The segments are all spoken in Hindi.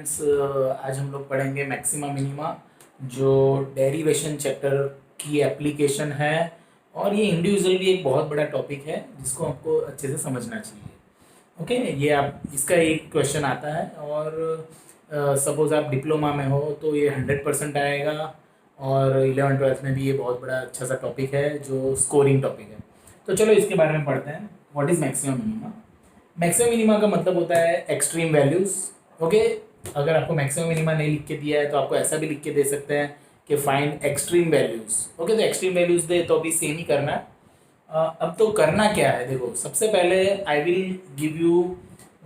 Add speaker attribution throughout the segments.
Speaker 1: स्टूडेंट्स, आज हम लोग पढ़ेंगे मैक्सिमा मिनिमा, जो डेरिवेशन चैप्टर की एप्लीकेशन है। और ये इंडिविजुअली एक बहुत बड़ा टॉपिक है जिसको आपको अच्छे से समझना चाहिए। ओके, ये आप इसका एक क्वेश्चन आता है और सपोज़ आप डिप्लोमा में हो तो ये 100% आएगा। और 11th-12th में भी ये बहुत बड़ा अच्छा सा टॉपिक है जो स्कोरिंग टॉपिक है। तो चलो इसके बारे में पढ़ते हैं। What is maximum minima? Maximum minima का मतलब होता है एक्सट्रीम वैल्यूज़। ओके, अगर आपको मैक्सिमम मिनिमा नहीं लिख के दिया है तो आपको ऐसा भी लिख के दे सकते हैं कि फाइंड एक्सट्रीम वैल्यूज़। ओके, तो एक्सट्रीम वैल्यूज़ दे तो अभी सेम ही करना है। अब तो करना क्या है, देखो सबसे पहले I will give you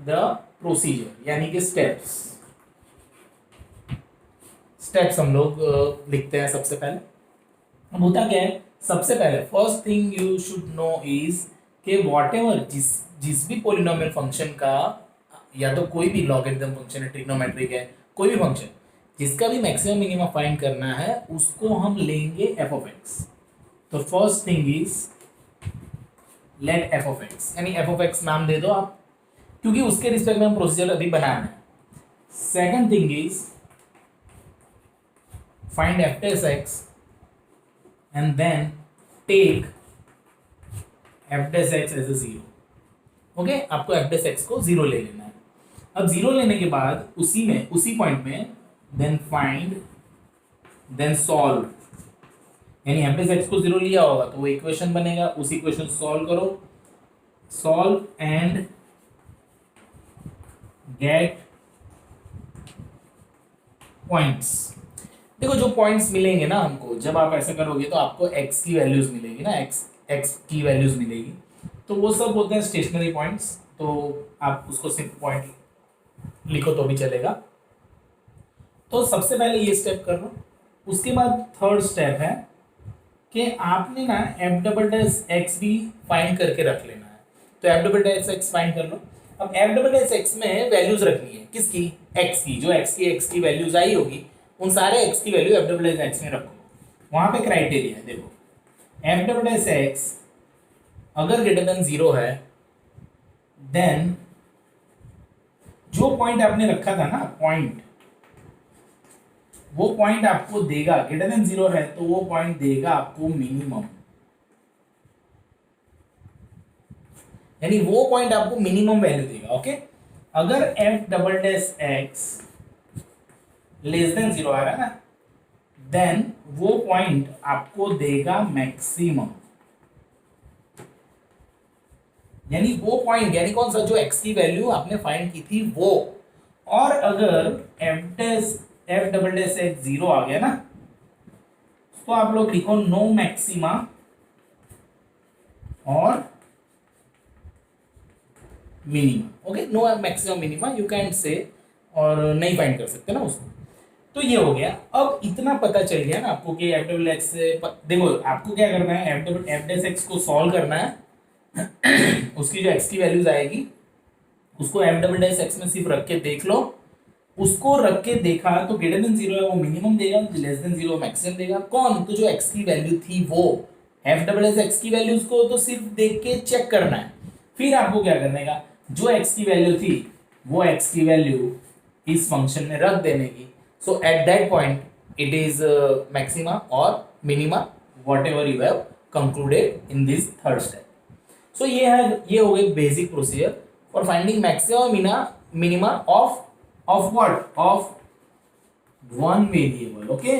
Speaker 1: the procedure, यानी कि स्टेप्स हम लोग लिखते हैं सबसे पहले। अब होता क्या है, सबसे पहले first thing you should know is कि व्हाटएवर जिस भी पोलिनोमियल फंक्शन का, या तो कोई भी लॉगरिथम फंक्शन है, ट्रिग्नोमेट्रिक है, कोई भी फंक्शन जिसका भी मैक्सिमम मिनिमम फाइंड करना है उसको हम लेंगे एफ ऑफ एक्स। तो first thing is let f of x, यानी एफ ऑफ एक्स नाम दे दो आप, क्योंकि उसके रिस्पेक्ट में हम प्रोसीजर अभी बनाना है। Second thing is find f dash x and then take f dash x as a zero. Okay, आपको एफ डेस एक्स को जीरो ले लेना है। अब जीरो लेने के बाद उसी पॉइंट में देन फाइंड देन सॉल्व, यानी एफ डेस एक्स को जीरो लिया होगा तो वो इक्वेशन बनेगा, उस इक्वेशन सॉल्व करो, सॉल्व एंड गेट पॉइंट्स। देखो जो पॉइंट्स मिलेंगे ना हमको, जब आप ऐसा करोगे तो आपको एक्स की वैल्यूज मिलेगी ना, एक्स की वैल्यूज मिलेगी, तो वो सब होते हैं स्टेशनरी पॉइंट्स। तो आप उसको सिर्फ पॉइंट लिखो तो भी चलेगा। तो सबसे पहले ये स्टेप कर लो। उसके बाद थर्ड स्टेप है कि आपने ना एफ डबल डैश एक्स भी फाइंड करके रख लेना है। तो f double dash x find कर लो। अब एफ डबल डैश एक्स में वैल्यूज रखनी है, किसकी? एक्स की। जो एक्स की वैल्यूज आई होगी उन सारे एक्स की value F double dash x में रखो। वहां पे क्राइटेरिया है, देखो एफ डबल डैश एक्स अगर ग्रेटर देन जीरो है देन जो पॉइंट आपने रखा था ना, वो पॉइंट आपको देगा, ग्रेटर देन जीरो है तो वो पॉइंट देगा आपको मिनिमम, यानी वो पॉइंट आपको मिनिमम वैल्यू देगा। ओके, अगर F double dash X less than zero आ रहा है ना, देन वो पॉइंट आपको देगा मैक्सिमम, यानी वो पॉइंट, यानी कौन सा? जो एक्स की वैल्यू आपने फाइंड की थी वो। और अगर F double dash X zero आ गया ना, तो आप लोग लिखो नो मैक्सिमा और minima. Okay, no maximum minima you can say, और नहीं फाइंड कर सकते ना उसको। तो ये हो गया। अब इतना पता चल गया ना आपको कि एफ डबल एक्स से देखो आपको क्या करना है, एफ डैश एक्स को सॉल्व करना है। उसकी जो एक्स की वैल्यूज आएगी उसको एफ डबल डैश एक्स में सिर्फ रख के देख लो। उसको रख के देखा तो ग्रेटर देन जीरो है वो मिनिमम देगा, लेस देन जीरो मैक्सिमम देगा। कौन? तो जो एक्स की वैल्यू थी वो। एफ डबल डैश एक्स की वैल्यूज को तो सिर्फ देख के चेक करना है। फिर आपको क्या करने का, जो एक्स की वैल्यू थी वो एक्स की वैल्यू इस फंक्शन में रख देने की। So at that point it is maxima और minima, whatever you have concluded in this third step. So ये हो गई basic procedure for finding maximum minima of what? Of one variable. Okay,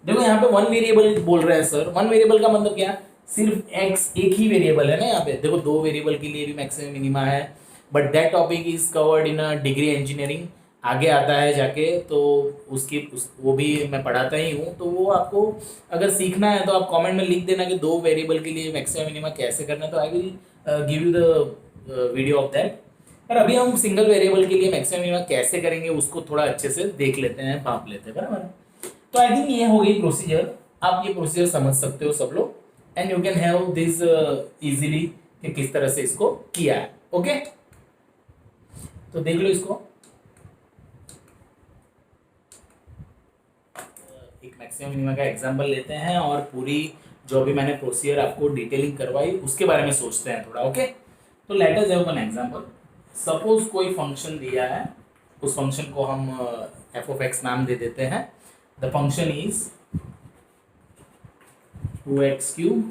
Speaker 1: देखो यहाँ पे वन वेरिएबल बोल रहे हैं सर। वन वेरिएबल का मतलब क्या? सिर्फ एक्स एक ही वेरिएबल है ना यहाँ पे। देखो दो वेरिएबल के लिए भी मैक्सिमम मिनिमा है, but that topic is covered in degree engineering, आगे आता है जाके। तो वो भी मैं पढ़ाता ही हूँ। तो वो आपको अगर सीखना है तो आप कमेंट में लिख देना कि दो वेरिएबल के लिए मैक्सिमम मिनिमा कैसे करना है, तो I will give you the video of that. पर अभी हम सिंगल वेरिएबल के लिए मैक्सिमम मिनिमा कैसे करेंगे उसको थोड़ा अच्छे से देख लेते हैं, भाप लेते हैं, बराबर। तो आई थिंक ये हो गई प्रोसीजर। आप ये प्रोसीजर समझ सकते हो सब लोग, and you can have this easily कि किस तरह से इसको किया है। ओके, तो देख लो इसको। एक मैक्सिमम मिनिमा का एग्जांपल लेते हैं और पूरी जो अभी मैंने प्रोसीजर आपको डिटेलिंग करवाई उसके बारे में सोचते हैं थोड़ा। ओके, तो let us have one example. Suppose कोई फंक्शन दिया है, उस फंक्शन को हम एफ ऑफ एक्स नाम दे देते हैं. The function is 2x³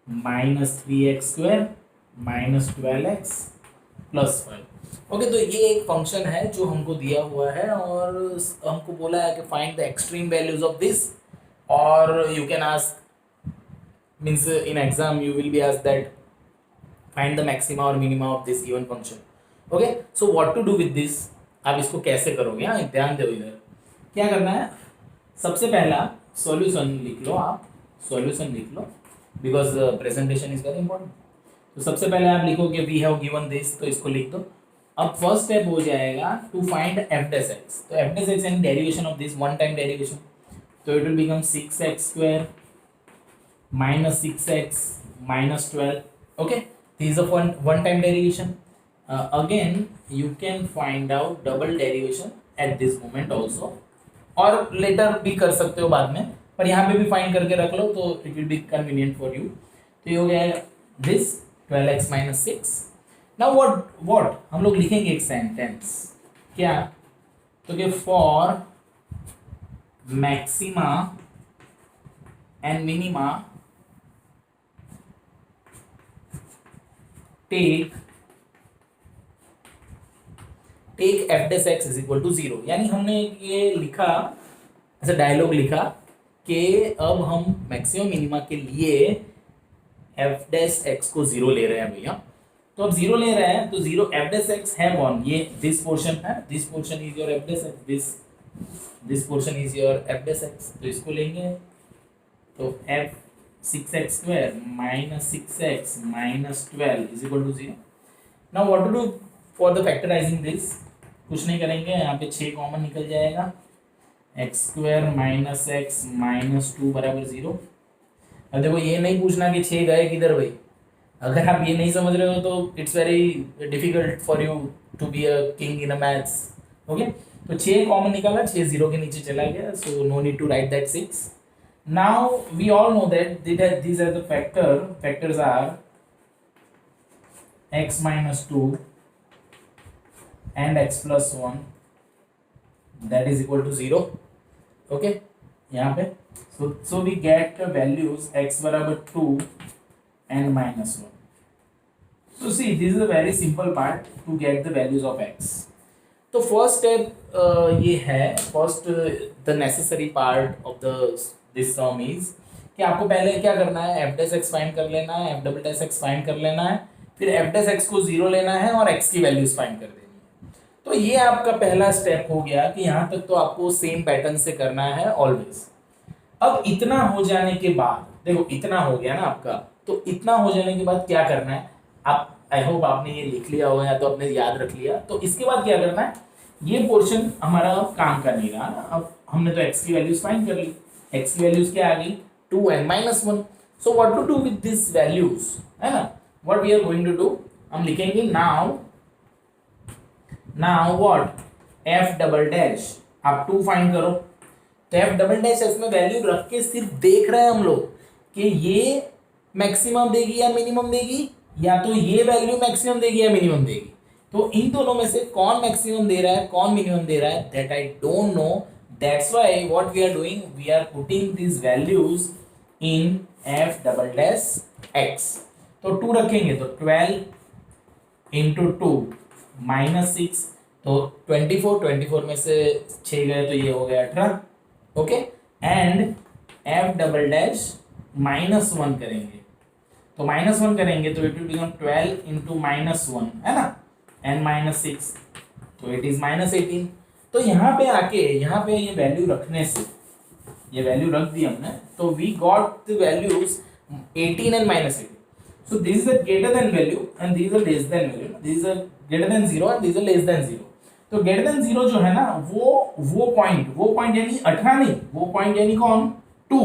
Speaker 1: minus 3x² minus 12x plus 5. Okay, तो ये एक फंक्शन है जो हमको दिया हुआ है और हमको बोला है कि find the extreme values of this. और you can ask, means in exam you will be asked that find the maxima और minima of this given function. Okay, so what to do with this, आप इसको कैसे करोगे. हाँ, ध्यान दो, इधर क्या करना है. सबसे पहला सॉल्यूशन लिख लो, आप सॉल्यूशन लिख लो because presentation is very important. तो सबसे पहले आप लिखोगे वी हैव गिवन दिस, तो इसको लिख दो. अब फर्स्ट स्टेप हो जाएगा to find F dash X. तो F dash X and derivation of this one time derivation, तो it will become 6x² minus 6x minus 12. Okay, this is a one time derivation. Again you can find out double derivation at this moment also, और लेटर भी कर सकते हो बाद में, पर यहाँ पे भी फाइंड करके रख लो तो it will be convenient for you. तो ये हो गया this 12x minus 6. Now what हम लोग लिखेंगे एक सेंटेंस, क्या, तो कि for maxima and minima take f dash x is equal to 0. यानी हमने ये लिखा, ऐसा डायलॉग लिखा कि अब हम मैक्सिमम मिनिमा के लिए एफ डैश एक्स को 0 ले रहे हैं भैया. तो अब 0 ले रहे हैं तो 0 एफ डैश एक्स है कौन, ये दिस पोर्शन है, this portion is your F dash x, this portion is your F dash X. तो इसको लेंगे तो F 6x² minus 6x minus 12 is equal to 0. Now what to do for the factorizing this? कुछ नहीं करेंगे, यहाँ पे 6 कॉमन निकल जाएगा. x² minus x minus 2 बराबर 0. अब देखो ये नहीं पूछना कि 6 गए किधर भाई. अगर आप ये नहीं समझ रहे हो तो it's very difficult for you to be a king in a maths. Okay, तो 6 कॉमन निकाला, 6 0 के नीचे चला गया, so no need to write that 6. Now we all know that these are the factors are x minus 2 and x plus 1, that is equal to 0. Okay, यहाँ पे so we get the values x बराबर 2 and minus 1. So see, this is a very simple part to get the values of x. तो फर्स्ट स्टेप ये है, first the necessary part of the this some is कि आपको पहले क्या करना है, एफ डैश एक्स फाइंड कर लेना है, F double dash x find कर लेना है, फिर एफ डैश एक्स को 0 लेना है और एक्स की वैल्यूज फाइंड कर देनी है. तो ये आपका पहला स्टेप हो गया कि यहाँ तक तो आपको सेम पैटर्न से करना है ऑलवेज. अब इतना हो जाने के बाद, देखो इतना हो गया ना आपका, तो इतना हो जाने के बाद क्या करना है, आप आई होप आपने ये लिख लिया होगा या तो आपने याद रख लिया. तो इसके बाद क्या करना है, ये पोर्शन हमारा अब काम कर नहीं रहा ना. अब हमने तो एक्स की वैल्यूज फाइंड कर ली, एक्स की वैल्यूज क्या आ गई 2 and minus 1. So what to do with this values, है ना, what we are going to do, हम लिखेंगे now what f double dash, आप 2 फाइंड करो. तो एफ डबल डैश इसमें वैल्यू रख के सिर्फ देख रहे हैं हम लोग कि ये मैक्सिमम देगी या मिनिमम देगी, या तो ये वैल्यू मैक्सिमम देगी या मिनिमम देगी. तो इन दोनों में से कौन मैक्सिमम दे रहा है कौन मिनिमम दे रहा है, that I don't know. That's why what we are doing, we are putting these values in f double dash x. तो 2 रखेंगे तो 12 into 2 minus 6, तो 24 में से 6 गए तो ये हो गया 18. Okay, and f double dash minus 1 करेंगे, तो -1 करेंगे तो इट विल बिकम 12 into -1, है ना, and minus 6, तो इट इज -18. तो यहाँ पे आके यहाँ पे ये वैल्यू रखने से, ये वैल्यू रख दी हमने, तो we got the values 18 and -18. So this is a greater than value and this is a less than value, this is a greater than 0 and this is a less than 0. तो ग्रेटर देन 0 जो है ना, वो पॉइंट यानी 18 नहीं, वो पॉइंट यानी कौन 2.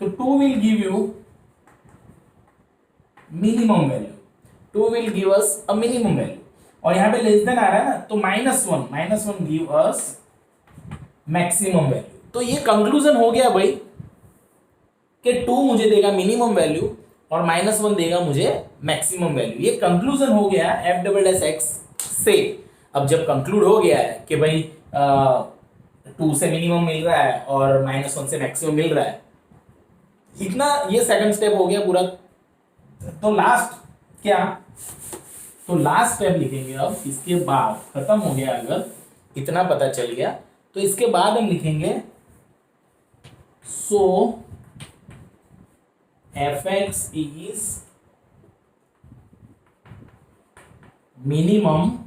Speaker 1: तो 2 will give you minimum value, 2 will give us a minimum value. और यहाँ पे लेस देन आ रहा है ना, तो -1 गिव अस मैक्सिमम वैल्यू. तो ये कंक्लूजन हो गया भाई कि 2 मुझे देगा मिनिमम वैल्यू और -1 देगा मुझे मैक्सिमम वैल्यू. ये कंक्लूजन हो गया एफ डबल डैश एक्स से. अब जब कंक्लूड हो गया है कि भाई 2 से मिनिमम मिल रहा है और -1 से मैक्सिमम मिल रहा है, इतना ये सेकंड स्टेप हो गया पूरा। तो लास्ट क्या, तो लास्ट स्टेप लिखेंगे अब इसके बाद, खत्म हो गया अगर इतना पता चल गया तो इसके बाद हम लिखेंगे so fx is minimum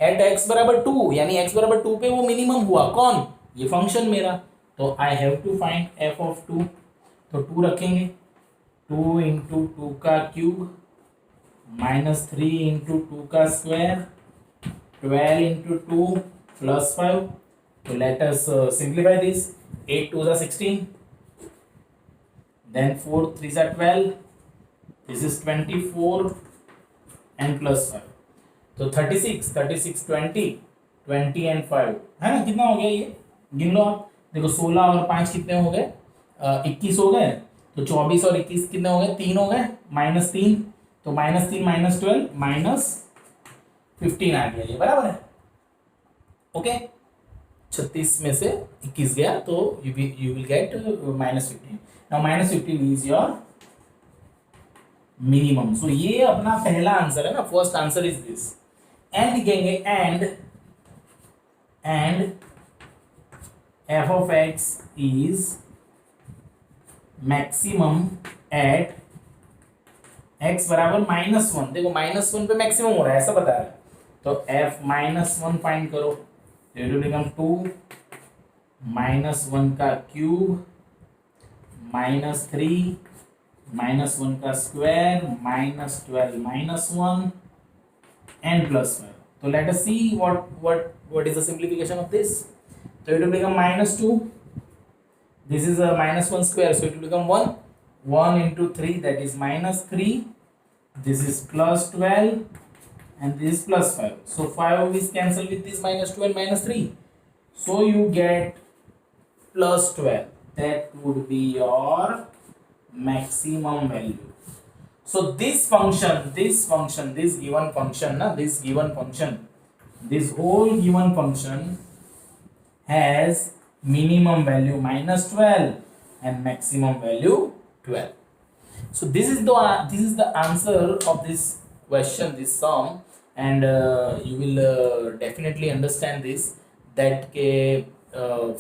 Speaker 1: at x बराबर 2, यानी x बराबर 2 पे वो मिनिमम हुआ कौन, ये फंक्शन मेरा। तो I have to find f of 2, तो 2 रखेंगे, 2 इंटू 2 का क्यूब -3 इंटू 2 का स्क्वायर 12 इंटू 2 प्लस 5। तो let us simplify this, 8 2 16, then 4 3 12, this is 24 and plus 5, तो 36 36 20 20 and 5 है ना, कितना हो गया ये, गिन लो आप। देखो 16 और 5 कितने हो गए, 21 हो गए। तो 24 और 21 कितने हो गए, 3 हो गए, -3, तो -3 -12 -15 आ गया ये, बराबर है। ओके, 36 में से 21 गया तो you will get -15। Now -15 is your minimum. So ये अपना पहला आंसर है ना, first answer is this. And लिखेंगे and f of x is maximum at x बराबर -1। देखो -1 पे मैक्सिमम हो रहा है ऐसा बता रहा है, तो f -1 फाइंड करो, तो इट विल बिकम 2 -1 का क्यूब -3 -1 का स्क्वायर -12 -1 and plus 5। तो let us see what is the simplification of this। So it will become -2, this is a -1 square, so it will become 1 1 into 3, that is -3, this is plus 12 and this is plus 5, so 5 is cancelled with this -2 and -3, so you get plus 12, that would be your maximum value। So this function, this given function, this whole given function has minimum value -12 and maximum value 12। So this is the answer of this question, this sum, and you will definitely understand this, that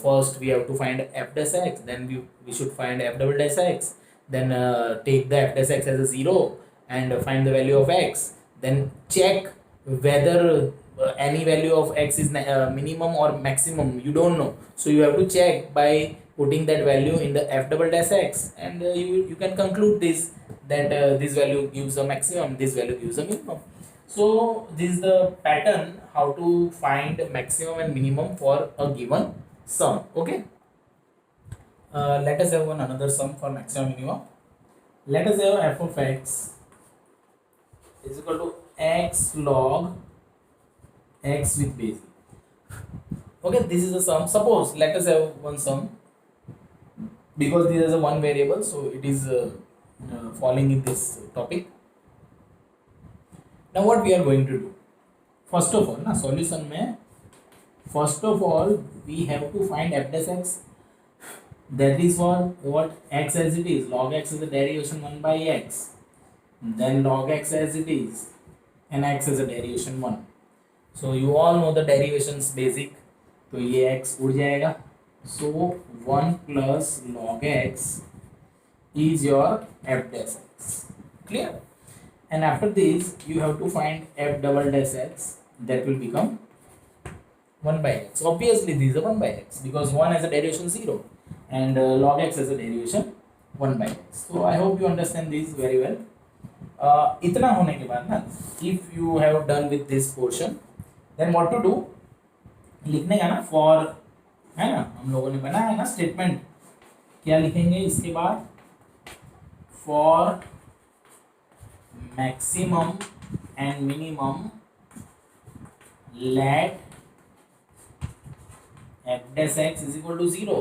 Speaker 1: first we have to find f dash x, then we should find f double dash x, then take the f dash x as a 0 and find the value of x, then check whether any value of x is minimum or maximum, you don't know, so you have to check by putting that value in the f double dash x, and you can conclude this, that this value gives a maximum, this value gives a minimum। So this is the pattern how to find maximum and minimum for a given sum। Okay, let us have another sum for maximum minimum। Let us have f of x is equal to x log x with base। Okay, this is a sum, suppose let us have one sum, because this is a one variable, so it is falling in this topic। Now what we are going to do, first of all na solution mein, first of all we have to find f dash x, that is what x as it is, log x is a derivation 1 by x, then log x as it is and x is a derivation 1। so you all know the derivations basic, तो ये x उड़ जाएगा, so 1 plus log x is your f dash x, clear। and after this you have to find f double dash x, that will become 1 by x, obviously this is a 1 by x because 1 has a derivation 0 and log x has a derivation 1 by x। so I hope you understand this very well। इतना होने के बाद ना, if you have done with this portion, then what to do, लिखने का ना for, है ना, हम लोगों ने बनाया है ना स्टेटमेंट, क्या लिखेंगे इसके बाद, for maximum and minimum let f dash x is equal to 0।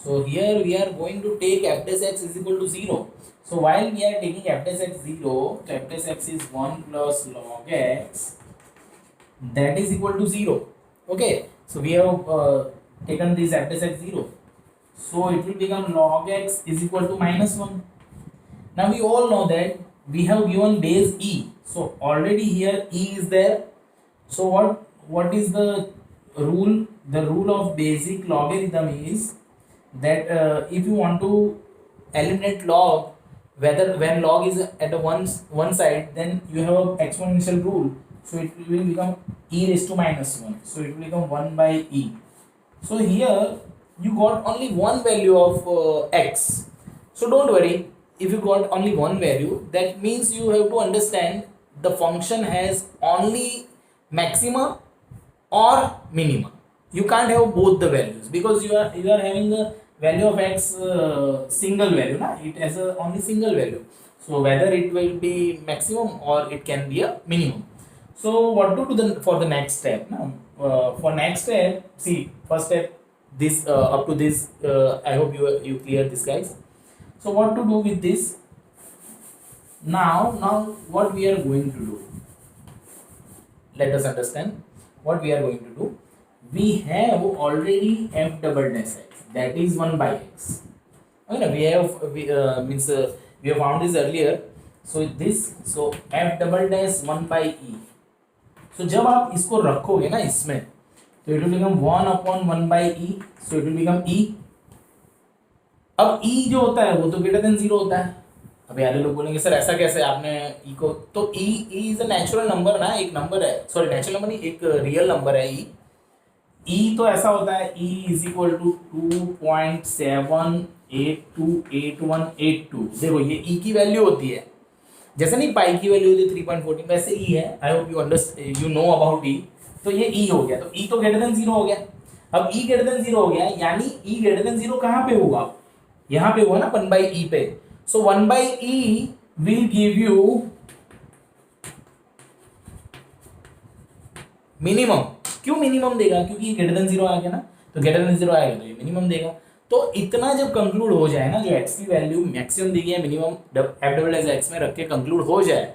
Speaker 1: so here we are going to take f dash x is equal to 0। so while we are taking f dash x 0, f dash x is 1 plus log x that is equal to 0. Okay, so we have taken this f dash x 0, so it will become log x is equal to -1. Now we all know that we have given base e, so already here e is there. So what is the rule? The rule of basic logarithm is that if you want to eliminate log, whether when log is at a one side, then you have a exponential rule, so it will become e raised to -1, so it will become 1 by e. So here you got only one value of x, so don't worry if you got only one value. That means you have to understand the function has only maxima or minima. You can't have both the values because you are having a value of x single value, na? It has a only single value, so whether it will be maximum or it can be a minimum. So what to do for the next step now? For next step, see, first step, this up to this, I hope you clear this, guys. So what to do with this? Now what we are going to do, let us understand what we are going to do. We have already f double dash x, that is 1 by x. Okay, we have we have found this earlier. So this, so f double dash 1 by e. So जब आप इसको रखोगे ना इसमें, तो it will become 1 upon 1 by e, so it will become e. अब e जो होता है वो तो ग्रेटर देन 0 होता है. अभी यार लोग बोलेंगे सर ऐसा कैसे आपने e को, तो e is a natural number ना, एक नंबर है, सॉरी नेचुरल नंबर नहीं, एक रियल नंबर है e. e तो ऐसा होता है e इज इक्वल टू 2.78288182. देखो ये e की वैल्यू होती है, जैसे नहीं पाई की वैल्यू होती है 3.14, वैसे e है. I hope you understand, you know about e. तो ये e हो गया, तो e तो ग्रेटर देन 0 हो गया. अब e ग्रेटर देन 0 हो गया, यानी e ग्रेटर देन 0 कहाँ पे होगा? यहाँ पे हुआ ना 1 by e पे. So 1 by e will give you minimum. क्यों मिनिमम देगा? क्योंकि ग्रेटर देन 0 आ गया ना, तो ग्रेटर देन 0 आएगा तो ये मिनिमम देगा. तो इतना जब कंक्लूड हो जाए ना, जो x की वैल्यू मैक्सिमम दी गई है minimum f double as x में रख के कंक्लूड हो जाए,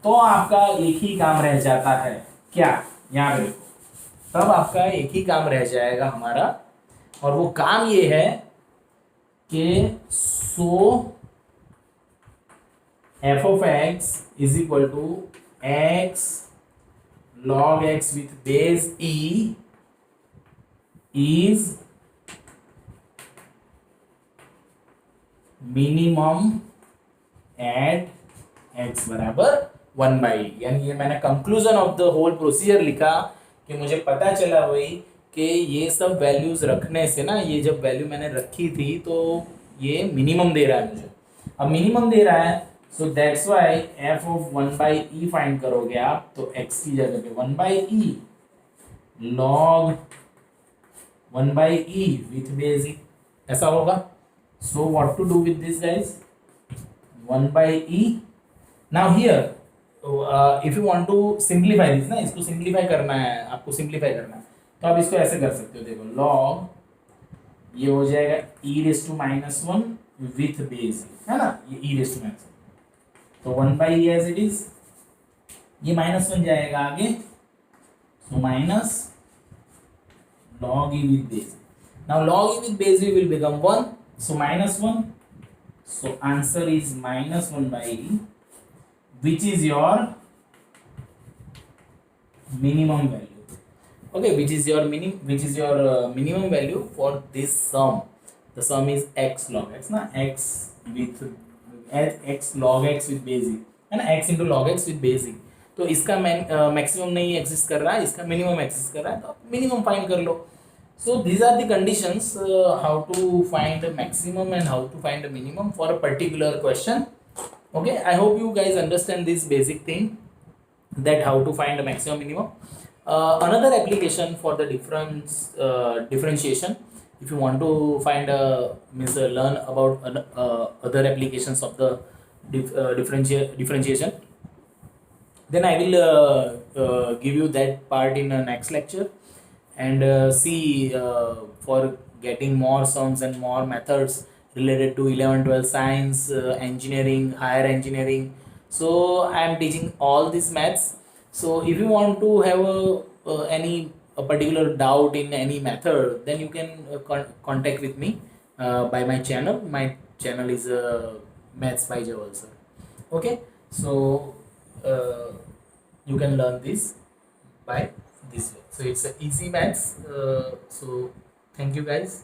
Speaker 1: तो आपका एक ही काम रह जाता है. क्या? यहाँ पे देखो, तब आपका एक ही काम रह जाएगा हमारा, और वो काम ये है कि सो f of x is equal to x log x with base e is minimum at x बराबर 1 by e. यानी ये मैंने conclusion of the whole procedure लिखा कि मुझे पता चला वही कि ये सब वैल्यूज रखने से ना, ये जब वैल्यू मैंने रखी थी तो ये मिनिमम दे रहा है मुझे. अब मिनिमम दे रहा है, so that's why f of 1 by E find करोगे आप, तो x की जगह पे 1 by E log 1 by E with base E, ऐसा होगा. So what to do with this guys? 1 by E. Now here if you want to simplify this ना, इसको सिंप्लीफाई करना है, आपको सिंप्लीफाई करना है, तो आप इसको ऐसे कर सकते हो. देखो लॉग ये हो जाएगा e raise to -1 with base, है ना, ये e रेस टू -1, तो 1 by e as it is, ये -1 जाएगा आगे, so minus log e with base. Now log e with base will become 1, so -1, so answer is -1 by e, which is your minimum value. Okay, which is your minimum value for this sum. The sum is x log x ना, x with x log x with base e, है ना, x into log x with base e. तो इसका मैक्सिमम नहीं एग्जिस्ट कर रहा है, इसका मिनिमम एग्जिस्ट कर रहा है, तो मिनिमम फाइंड कर लो. So these are the conditions how to find maximum and how to find minimum for a particular question. Okay, I hope you guys understand this basic thing, that how to find a maximum minimum. Another application for the differentiation, if you want to find learn about other applications of the differentiation, then I will give you that part in the next lecture, and see for getting more sums and more methods related to 11-12 science, engineering, higher engineering. So I am teaching all these maths. So if you want to have a any a particular doubt in any method, then you can contact with me by my channel. My channel is Maths by Jawal sir. Okay, so you can learn this by this way. So it's a easy maths. So thank you guys.